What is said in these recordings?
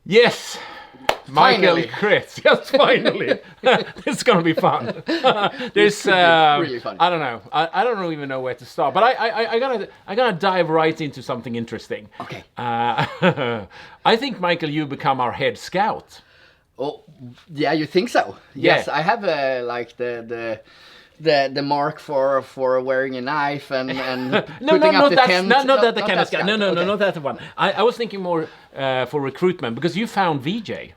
Yes, Mikael Kretz. Yes, finally. This is gonna be fun. There's really fun. I don't know. I don't even know where to start. But I gotta dive right into something interesting. Okay. I think, Mikael, you become our head scout. Oh, yeah, you think so? Yes, I have like the mark for wearing a knife and putting up the tent. Not that kind of scout. scout. No, Okay. not that one. I was thinking more for recruitment, because you found Vijay.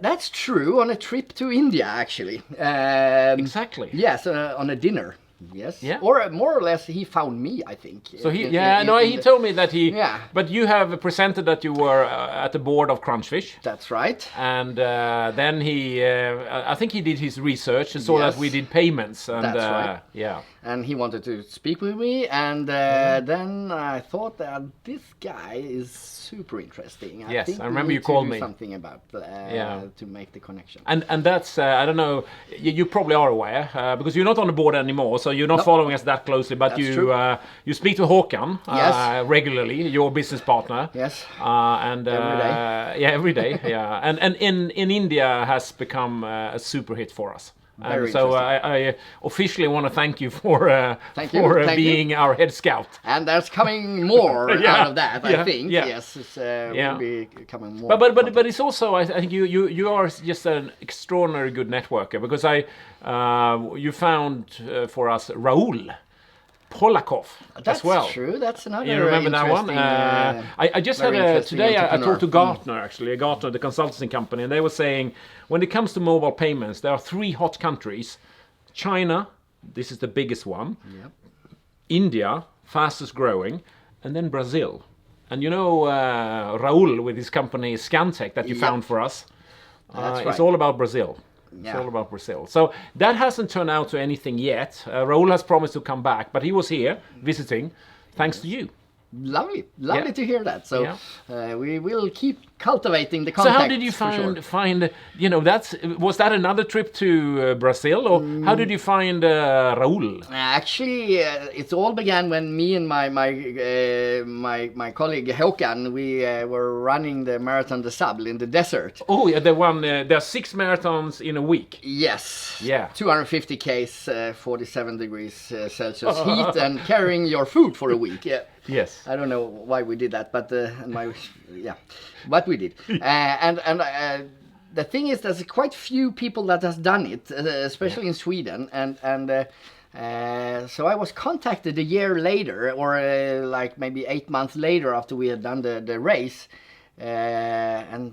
That's true, on a trip to India, actually. Exactly. Yes, on a dinner. Yes. Yeah. Or more or less, he found me, I think. So he told me that he. Yeah. But you have presented that you were at the board of Crunchfish. That's right. And then I think he did his research and saw that we did payments. And, That's right. Yeah. And he wanted to speak with me, and then I thought that this guy is super interesting. Yes, think I we remember need you to called do me. something about to make the connection. And that's I don't know. You probably are aware because you're not on the board anymore, so you're not following us that closely. But That's true. You speak to Håkan Yes. regularly, your business partner. Yes. And Every day. Yeah, every day. Yeah, and in India has become a super hit for us. Very And so interesting. I officially want to thank you for Thank you. being our head scout. And there's coming more out of that, I think. Yeah. Yes, it's will be coming more. But it's also, I think you are just an extraordinary good networker, because you found for us Raul Polakov That's as well. true. That's another. You remember that one? I just had interesting today. I entrepreneur. talked to Gartner, actually, Gartner, the consultancy company, and they were saying when it comes to mobile payments, there are 3 hot countries: China, this is the biggest one; Yep. India, fastest growing, and then Brazil. And you know Raul with his company Scantech that you found for us. That's It's right. all about Brazil. It's Yeah. all about Brazil. So that hasn't turned out to anything yet. Raul has promised to come back, but he was here visiting thanks to you. Lovely Yeah. to hear that. So Yeah. we will keep cultivating the So contact. how did you find? You know, was that another trip to Brazil, or how did you find Raul? Actually, it all began when me and my colleague Håkan, we were running the Marathon des Sables in the desert. Oh yeah, the one. There are 6 marathons in a week. Yes. Yeah. 250 Ks, 47 degrees Celsius heat, and carrying your food for a week. Yeah. Yes. I don't know why we did that, but but we did. And the thing is, there's quite few people that has done it, especially in Sweden. And so I was contacted a year later, or like maybe 8 months later after we had done the race. And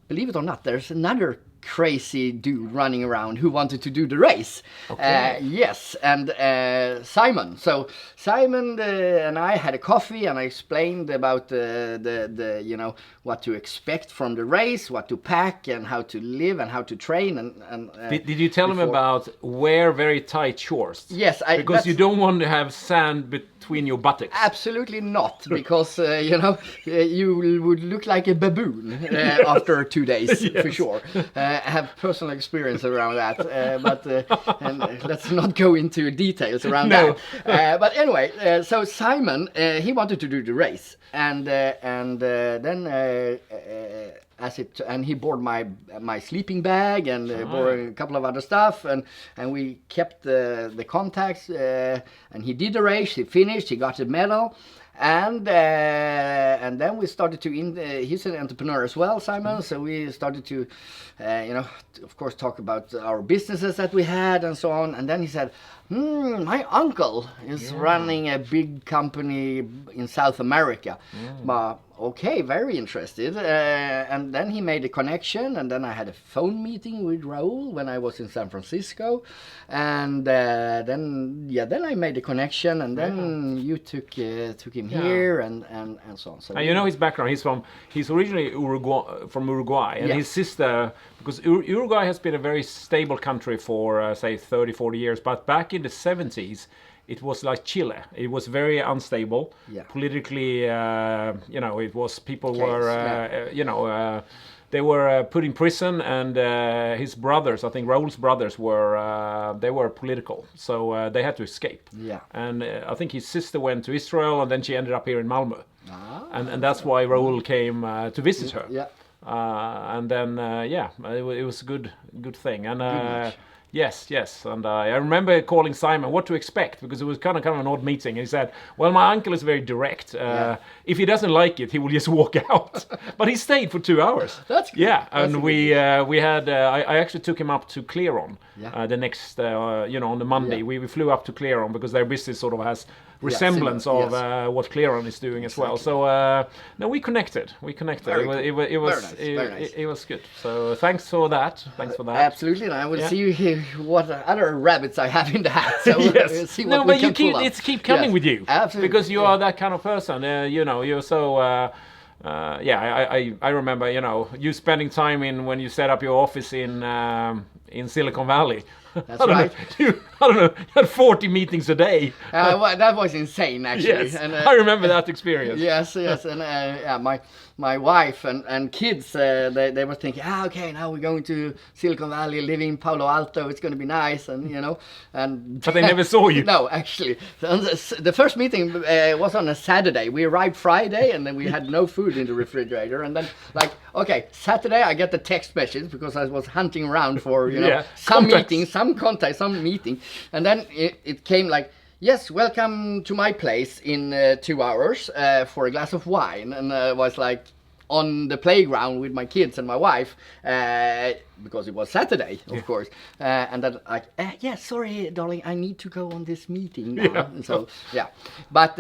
believe it or not, there's another crazy dude running around who wanted to do the race. Okay. Yes, and Simon. So Simon and I had a coffee, and I explained about the what to expect from the race, what to pack, and how to live, and how to train. And Did you tell him about wear very tight shorts? Yes, because you don't want to have sand between your buttocks. Absolutely not, because you would look like a baboon after 2 days. Yes. For sure. I have personal experience around that, but and let's not go into details around that. But anyway, so Simon, he wanted to do the race, and then and he bought my sleeping bag and bought a couple of other stuff, and we kept the contacts, and he did the race. He finished. He got a medal. And then we started to. He's an entrepreneur as well, Simon. So we started to, of course, talk about our businesses that we had and so on. And then he said, "My uncle is running a big company in South America." But okay, very interested. And then he made a connection, and then I had a phone meeting with Raul when I was in San Francisco, and then I made a connection, and then you took him here, and so on. So you know his background. He's originally from Uruguay, and his sister, because Uruguay has been a very stable country for say 30, 40 years, but back in the 70s. It was like Chile. It was very unstable. Yeah. Politically, it was people they were put in prison, and his brothers, I think Raul's brothers, were political, so they had to escape. Yeah. And I think his sister went to Israel, and then she ended up here in Malmö. And that's why Raul came to visit her. Yeah. and then it was a good thing. And yes, and I remember calling Simon what to expect, because it was kind of an odd meeting. He said, "Well, my uncle is very direct. If he doesn't like it, he will just walk out." But he stayed for 2 hours. That's good. Yeah, and we had. I actually took him up to Clearon the next, on the Monday. We flew up to Clearon because their business sort of has resemblance of what Clearon is doing as well. So no, we connected. It was very nice. It was good. So thanks for that. Absolutely, and I will see what other rabbits I have in the hat. So yes. see what but you keep coming with you. Absolutely. Because you are that kind of person. You're so. I remember, you spending time when you set up your office in Silicon Valley. That's right. I don't know. You had 40 meetings a day. That was insane, actually. Yes, and, I remember that experience. Yes, and my wife and kids, they were thinking, okay, now we're going to Silicon Valley, living in Palo Alto. It's going to be nice, and but they never saw you. No, actually, the first meeting was on a Saturday. We arrived Friday, and then we had no food in the refrigerator. And then, Saturday, I get the text message because I was hunting around for some meeting, some contact, some meeting, and then it came like, "Yes, welcome to my place in 2 hours for a glass of wine." And I was like on the playground with my kids and my wife, because it was Saturday, of course. And then sorry, darling, I need to go on this meeting now. Yeah. So but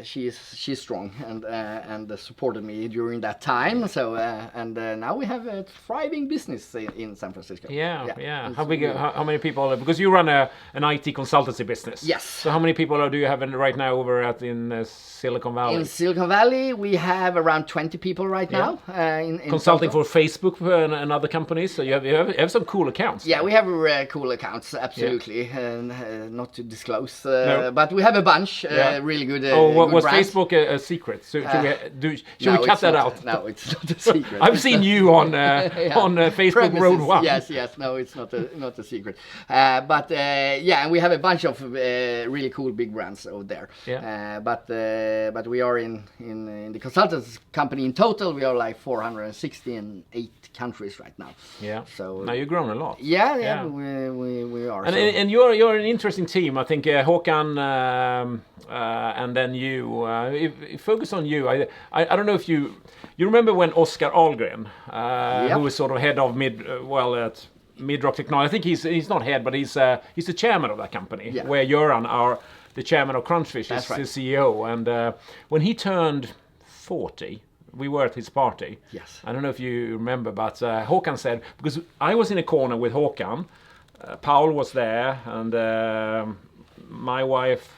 she's strong and supported me during that time. So now we have a thriving business in San Francisco. Yeah. How big? How many people? Because you run an IT consultancy business. Yes. So how many people do you have right now over in Silicon Valley? In Silicon Valley, we have around 20 people right now. In consulting total. for Facebook and other companies. So you have some cool accounts. Yeah, we have cool accounts, absolutely. Not to disclose, No. but we have a bunch really good. Was brands. Facebook a secret? So should we cut that out? No, it's not a secret. I've seen you on Facebook Premises, Road 1. Yes. No, it's not a secret. But and we have a bunch of really cool big brands over there. Yeah. But we are in the consultants company in total. We are like 460 in 8 countries right now. Yeah. So now you've grown a lot. Yeah. We are. And you're an interesting team. I think Håkan and then you. If focus on you. I don't know if you remember when Oscar Ahlgren, who was sort of head of at Midrock Technology. I think he's not head, but he's the chairman of that company. Yeah. Where Göran, the chairman of Crunchfish, is the CEO. And when he turned 40. We were at his party. Yes. I don't know if you remember, but Håkan said, because I was in a corner with Håkan, Paul was there, and my wife,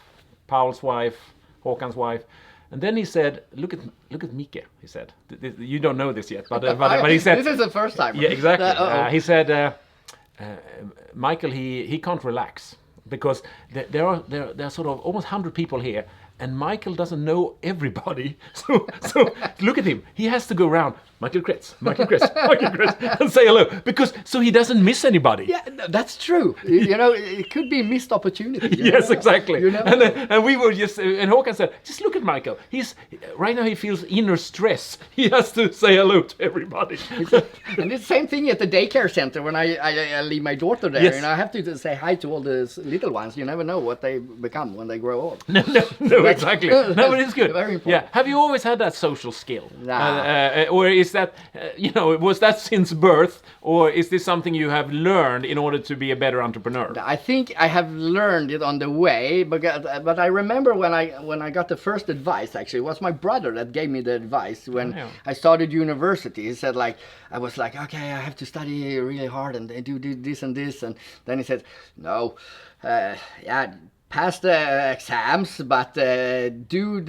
Paul's wife, Håkan's wife, and then he said, "Look at Mikael." He said, "You don't know this yet, but he said this is the first time." Yeah, exactly. He said, "Michael, he can't relax because there are sort of almost 100 people here." And Michael doesn't know everybody, so look at him. He has to go around, Mikael Kretz, and say hello, because so he doesn't miss anybody. Yeah, that's true. It could be a missed opportunity. Yes, exactly. And we were and Håkan said, just look at Michael. Right now he feels inner stress. He has to say hello to everybody. And it's the same thing at the daycare center when I leave my daughter there. Yes. I have to say hi to all the little ones. You never know what they become when they grow old. No, exactly. No, but it's good. Very important. Yeah. Have you always had that social skill? Nah. Or is that, was that since birth, or is this something you have learned in order to be a better entrepreneur? I think I have learned it on the way, but I remember when I got the first advice. Actually, it was my brother that gave me the advice when I started university. He said I was like, okay, I have to study really hard and do this and this, and then he said, no, pass the exams, but do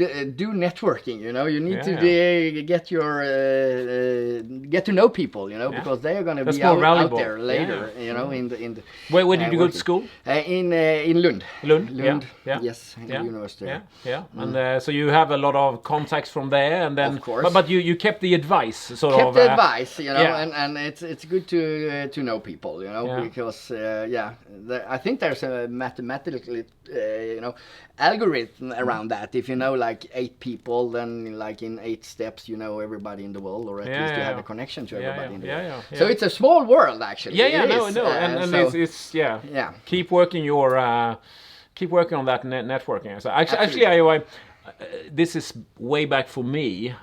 networking. You need to get to know people. Because they are going to be out there later. In the where did you go to school? In Lund. Lund. Yeah. Yes, in the university. Yeah. And so you have a lot of contacts from there, and then of course. But you kept the advice, kept the advice, and it's good to know people, because I think there's a mathematical algorithm around that. If you know like 8 people, then like in 8 steps you know everybody in the world, or at least you have a connection to everybody in the world. So it's a small world actually. It's keep working on that networking. So actually I this is way back for me.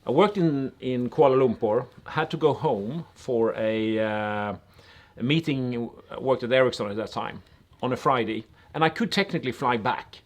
I worked in Kuala Lumpur, had to go home for a meeting, worked at Ericsson at that time, on a Friday. And I could technically fly back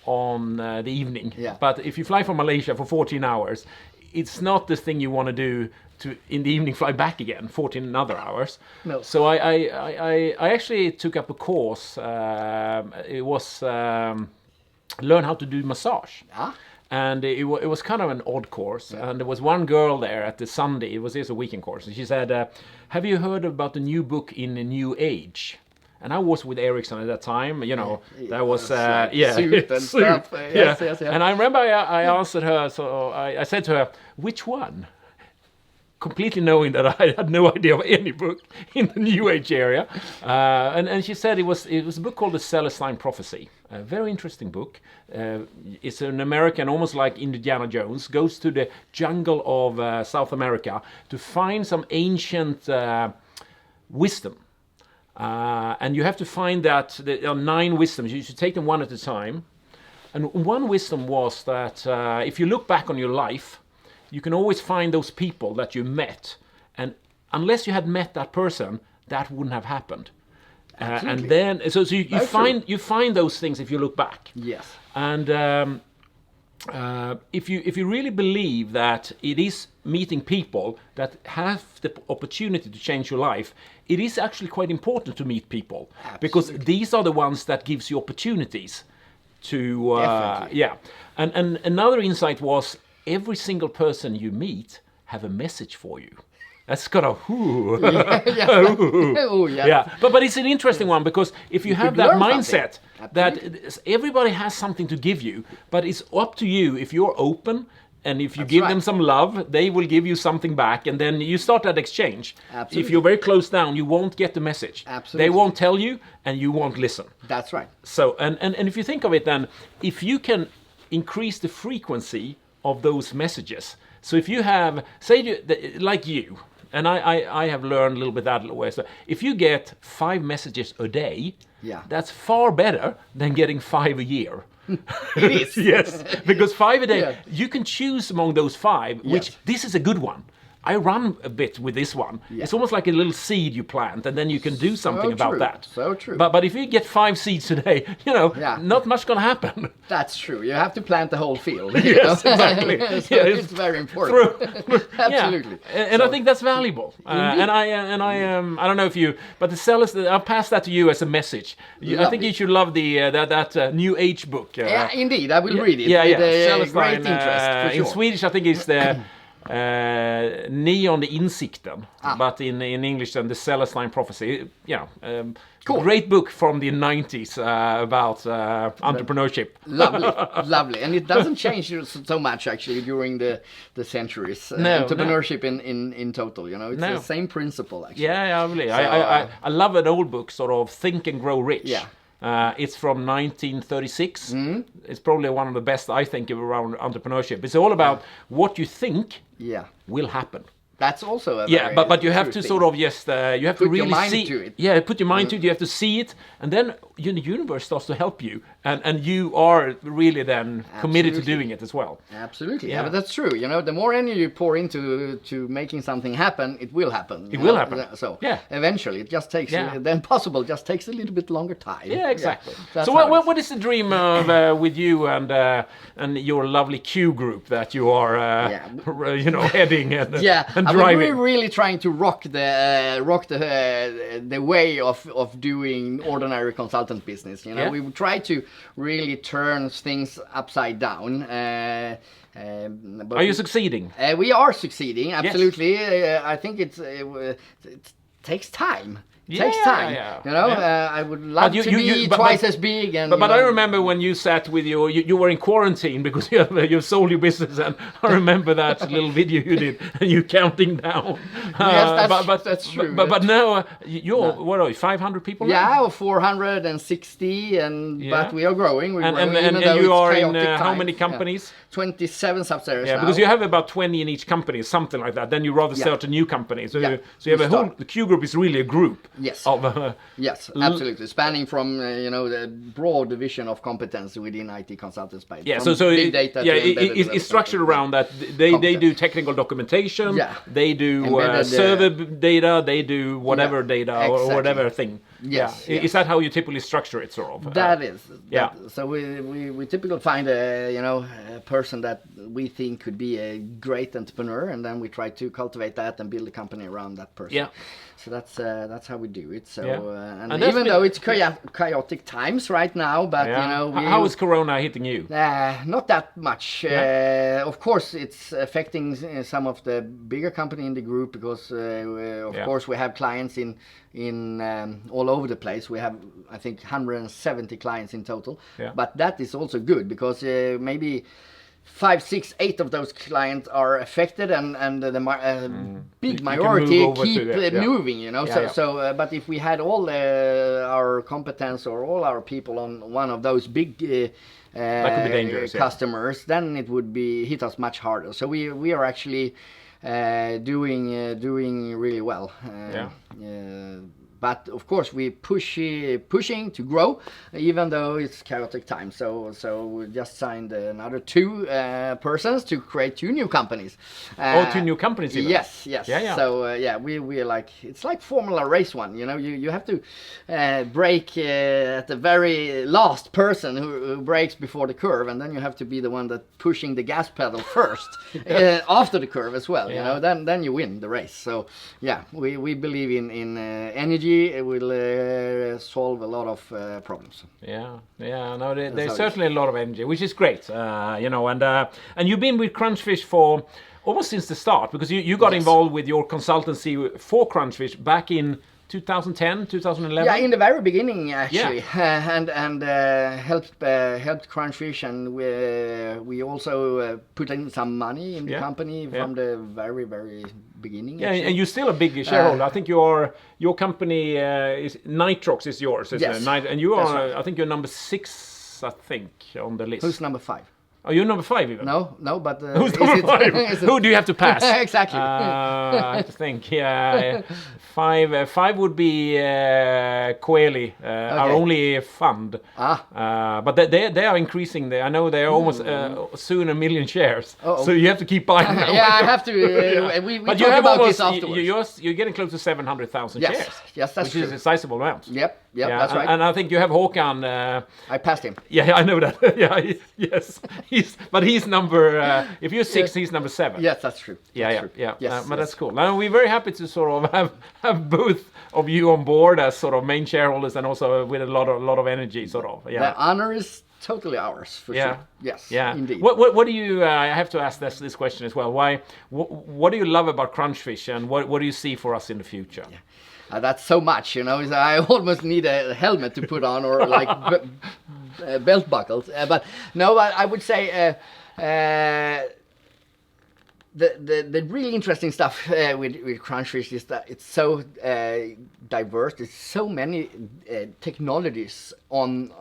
on the evening. Yeah. But if you fly from Malaysia for 14 hours, it's not the thing you want to do to, in the evening, fly back again, 14 other hours. No. So I actually took up a course. It was learn how to do massage. Ah. And it was kind of an odd course. Yeah. And there was one girl there at the Sunday, it was just a weekend course, and she said, have you heard about the new book in the New Age? And I was with Ericsson at that time, that was, suit and stuff. Yes. And I remember I answered her, so I said to her, which one? Completely knowing that I had no idea of any book in the New Age area. And she said it was a book called The Celestine Prophecy. A very interesting book. It's an American, almost like Indiana Jones, goes to the jungle of South America to find some ancient wisdom. And you have to find that there are 9 wisdoms. You should take them one at a time. And one wisdom was that if you look back on your life, you can always find those people that you met, and unless you had met that person, that wouldn't have happened. And then, so you find those things if you look back. Yes. And if you really believe that it is meeting people that have the opportunity to change your life, it is actually quite important to meet people. Absolutely. Because these are the ones that gives you opportunities to And another insight was, every single person you meet have a message for you. That's kind of But it's an interesting one, because if you have that mindset that everybody has something to give you, but it's up to you if you're open, and if you give them some love, they will give you something back, and then you start that exchange. Absolutely. If you're very close down, you won't get the message. Absolutely. They won't tell you, and you won't listen. That's right. So, and if you think of it, then if you can increase the frequency of those messages. So if you have, say, like you, and I have learned a little bit that way. So if you get 5 messages a day, that's far better than getting 5 a year. It is. Yes, because 5 a day, you can choose among those 5, which this is a good one. I run a bit with this one. Yeah. It's almost like a little seed you plant, and then you can do something about that. So true. But if you get 5 seeds today, not much going to happen. That's true. You have to plant the whole field. Yes, exactly. It's very important. Absolutely. And I think that's valuable. And I don't know if you, but the sellers, I'll pass that to you as a message. I think you should love that New Age book. Yeah, indeed. I will read it. With great interest. For sure. In Swedish, I think it's the Neon Insikten, but in English then The Celestine Prophecy. Cool. Great book from the 90s about entrepreneurship. Lovely. And it doesn't change so much actually during the centuries. Entrepreneurship in total, it's the same principle actually. Yeah, really. So, I love an old book, sort of Think and Grow Rich. Yeah. It's from 1936. Mm-hmm. It's probably one of the best, I think, around entrepreneurship. It's all about what you think will happen. That's also a very but you have to sort of just you have to really see it. Yeah, put your mind to it. You have to see it, and then the universe starts to help you, and you are really then committed to doing it as well. Absolutely, but that's true. The more energy you pour into making something happen, it will happen. It will happen. So eventually, it just takes then possible just takes a little bit longer time. Yeah, exactly. So what is the dream of with you and your lovely Q-Group that you are heading and driving? We're really trying to rock the way of doing ordinary consultant business. We try to really turn things upside down. But are you succeeding? We are succeeding, absolutely. Yes. I think it takes time. takes time. I would love to be twice as big. And but I remember when you sat with you were in quarantine because you sold your business, and I remember that little video you did, and you counting down. Yes, that's true. But now what are you, 500 people? Yeah, 460, but we are growing. We're growing, and you are in how many companies? 27 subsidiaries. Yeah, because you have about 20 in each company, something like that. Then you rather start a new company. So you have a whole. The Q-Group is really a group. Yes. Of, yes, absolutely. Spanning from the broad division of competence within IT consultants. Yeah. So big data. Yeah, it's structured around that. They do technical documentation. Yeah. They do server data. They do whatever data or whatever thing. Yes, yeah. Yes. Is that how you typically structure it, sort of? That is. So we typically find a person that we think could be a great entrepreneur, and then we try to cultivate that and build a company around that person. Yeah. So that's how we do it. So and even though it's chaotic times right now, but how is Corona hitting you? Not that much. Of course, it's affecting some of the bigger company in the group because of course we have clients in all over the place. We have, I think, 170 clients in total. Yeah. But that is also good because maybe 5, 6, 8 of those clients are affected, and the big majority keep moving. But if we had all our competence or all our people on one of those big that could be dangerous, customers, then it would hit us much harder. So we are actually doing really well. But of course we pushing to grow, even though it's chaotic time. So we just signed another 2 persons to create 2 new companies. 2 new companies even? Yes. Yeah. So we are like, it's like Formula Race 1. You have to brake at the very last person who brakes before the curve, and then you have to be the one that pushing the gas pedal first after the curve as well. Then you win the race. So we believe in energy. It will solve a lot of problems. No, there's certainly a lot of energy, which is great. And you've been with Crunchfish for almost since the start, because you got involved with your consultancy for Crunchfish back in 2010, 2011. Yeah, in the very beginning actually, and helped Crunchfish, and we also put in some money in the company from the very, very beginning. Yeah, and you're still a big shareholder. I think your company is Nitrox is yours, isn't it? And you are, right. I think you're number 6, I think, on the list. Who's number 5? Oh, you're number 5 even? No, but... Who's number 5? Who do you have to pass? Exactly. I think, 5 would be Coeli, our only fund. But they are increasing. I know they're almost soon 1 million shares. So you have to keep buying them. I have to. We talk about this afterwards. You're getting close to 700,000 shares. Yes, that's true. Which is a sizable amount. Yep, that's right. And I think you have Håkan. I passed him. Yeah, I know that. Yes. He's number. If you're 6, he's number 7. Yes, that's true. Yeah. Yes, but that's cool. Now we're very happy to sort of have both of you on board as sort of main shareholders, and also with a lot of energy, sort of. Yeah. The honor is totally ours, for sure. Yes. Yeah. Indeed. What do you? I have to ask this question as well. Why? What do you love about Crunchfish, and what do you see for us in the future? Yeah. That's so much, I almost need a helmet to put on, or like belt buckles. But no, I would say the really interesting stuff with Crunchfish is that it's so diverse. There's so many technologies on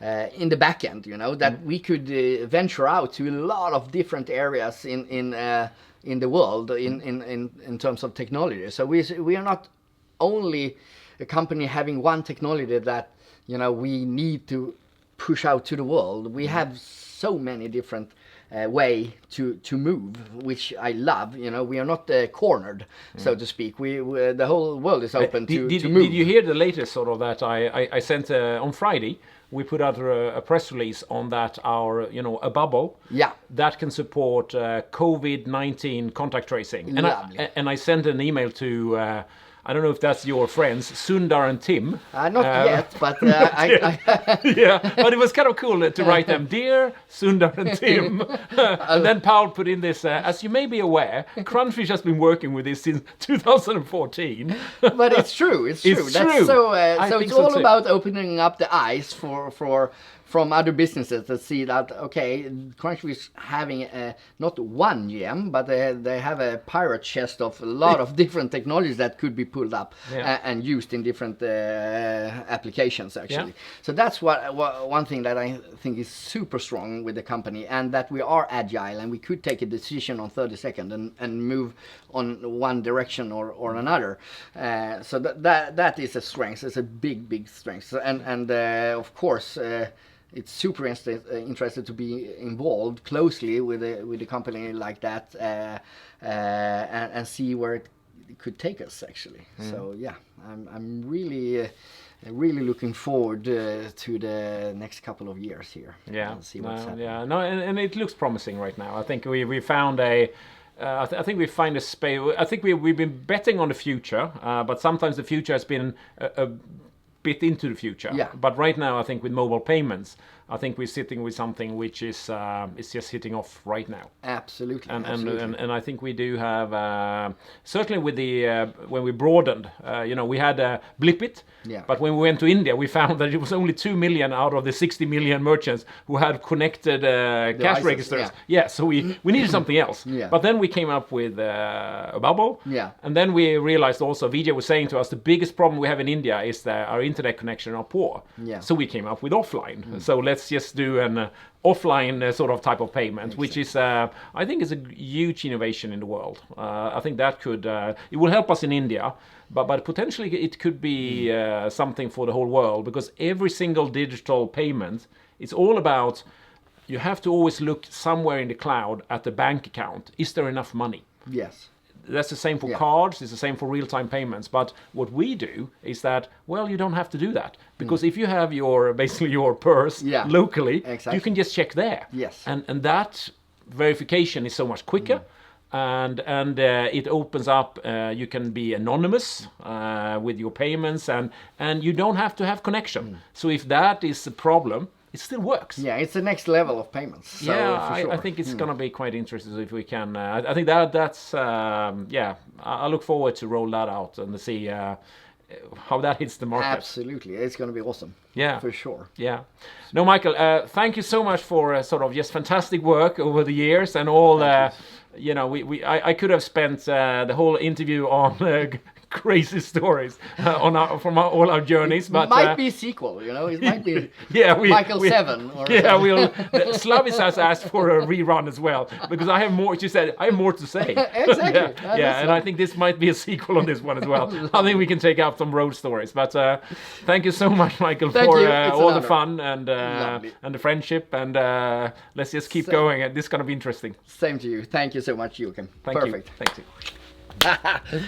in the back end, that we could venture out to a lot of different areas in the world in terms of technology. So we are not only a company having one technology that we need to push out to the world. We have so many different way to move, which I love. We are not cornered, so to speak. The whole world is open to move. Did you hear the latest sort of that I sent on Friday? We put out a press release on that a bubble that can support COVID-19 contact tracing. Lovely. And I sent an email to I don't know if that's your friends, Sundar and Tim. Not yet, but yeah, but it was kind of cool to write them, Dear Sundar and Tim. And then Paul put in this, as you may be aware, Crunchfish has been working with this since 2014. But it's true. It's true. It's That's true. so it's all too. about opening up the eyes from other businesses that see that, okay, Crunchfish having not one gem, but they have a pirate chest of a lot of different technologies that could be pulled up and used in different applications, actually. Yeah. So that's one thing that I think is super strong with the company, and that we are agile and we could take a decision on 30 seconds and move on one direction or another. So that is a strength. It's a big strength. And of course, it's super interested to be involved closely with a company like that and see where it could take us, actually. So yeah, I'm really looking forward to the next couple of years here. Yeah, and see what's happening. Yeah, no, and it looks promising right now. I think we found a. I think we find a space. I think we've been betting on the future, but sometimes the future has been a bit into the future. Yeah. But right now, I think with mobile payments, I think we're sitting with something which is just hitting off right now. Absolutely. And I think we do have certainly with the when we broadened, we had Blipit. Yeah. But when we went to India, we found that it was only 2 million out of the 60 million merchants who had connected cash registers. Yeah. So we needed something else. Yeah. But then we came up with a bubble. Yeah. And then we realized also, Vijay was saying to us, the biggest problem we have in India is that our internet connection are poor. Yeah. So we came up with offline. So let's just do an offline sort of type of payment, which is, I think, is a huge innovation in the world. I think that could, it will help us in India, but potentially it could be something for the whole world, because every single digital payment, it's all about, you have to always look somewhere in the cloud at the bank account. Is there enough money? Yes. That's the same for cards, it's the same for real-time payments. But what we do is that, well, you don't have to do that. Because if you have basically your purse locally, you can just check there. Yes. And that verification is so much quicker. And it opens up, you can be anonymous with your payments, and you don't have to have connection. So if that is a problem, it still works. Yeah, it's the next level of payments. So yeah, for sure. I think it's going to be quite interesting if we can. I think that's I look forward to roll that out and see how that hits the market. Absolutely, it's going to be awesome. Yeah, for sure. Yeah. No, Mikael, thank you so much for sort of just fantastic work over the years and all. I could have spent the whole interview on crazy stories from all our journeys, but it might be a sequel. It might be Mikael 7. Or Slavis has asked for a rerun as well, because I have more. She said I have more to say. Exactly. And I think this might be a sequel on this one as well. I think we can take out some road stories. But thank you so much, Mikael, for all the fun and the friendship. And let's just keep going. This is going to be interesting. Same to you. Thank you so much, Joachim. Thank you. Thank you.